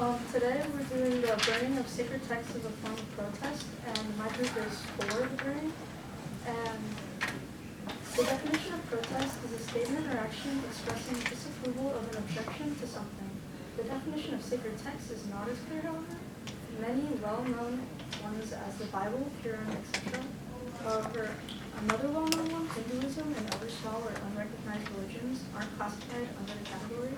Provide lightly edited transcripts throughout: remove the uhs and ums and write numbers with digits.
Today we're doing the burning of sacred texts as a form of protest, and my group is for the burning. And the definition of protest is a statement or action expressing disapproval of an objection to something. The definition of sacred text is not as clear, however. Many well-known ones as the Bible, Quran, etc. However, another well-known one, Hinduism and other small or unrecognized religions, aren't classified under the category.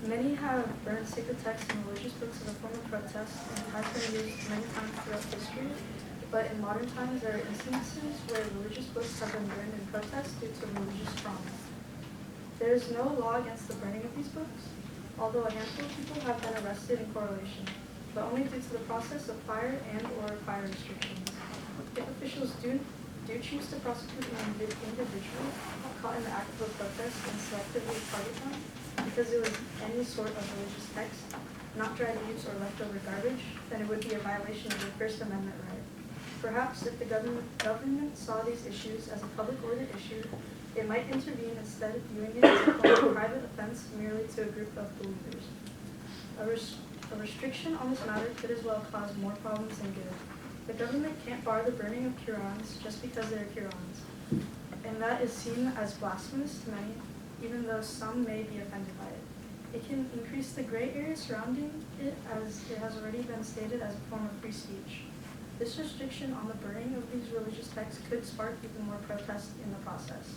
Many have burned sacred texts and religious books as a form of protest and has been used many times throughout history, but in modern times there are instances where religious books have been burned in protest due to religious trauma. There is no law against the burning of these books, although a handful of people have been arrested in correlation, but only due to the process of fire and/or fire restrictions. If officials do choose to prosecute an individual caught in the act of a protest and selectively target them because it was any sort of religious text, not dry leaves or leftover garbage, then it would be a violation of the First Amendment right. Perhaps if the government saw these issues as a public order issue, it might intervene instead of viewing it as a form of private offense merely to a group of believers. A restriction on this matter could as well cause more problems than good. The government can't bar the burning of Qurans just because they're Qurans, and that is seen as blasphemous to many, even though some may be offended by it. It can increase the gray area surrounding it, as it has already been stated, as a form of free speech. This restriction on the burning of these religious texts could spark even more protest in the process.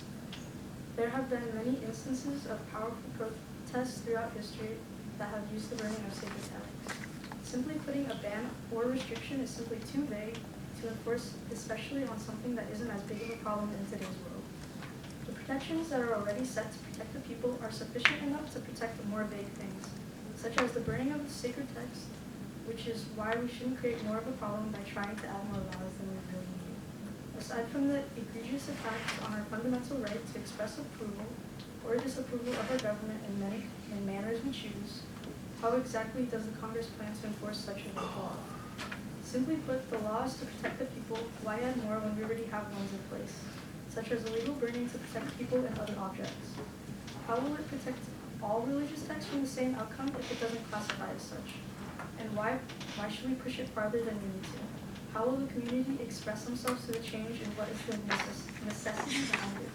There have been many instances of powerful protests throughout history that have used the burning of sacred texts. Simply putting a ban or restriction is simply too vague to enforce, especially on something that isn't as big of a problem in today's world. The protections that are already set to protect the people are sufficient enough to protect the more vague things, such as the burning of the sacred text, which is why we shouldn't create more of a problem by trying to add more laws than we really need. Aside from the egregious attacks on our fundamental right to express approval or disapproval of our government in manners we choose, how exactly does the Congress plan to enforce such a law? Simply put, the law is to protect the people. Why add more when we already have ones in place, such as illegal burning to protect people and other objects? How will it protect all religious texts from the same outcome if it doesn't classify as such? And why should we push it farther than we need to? How will the community express themselves to the change and what is the necessity behind it?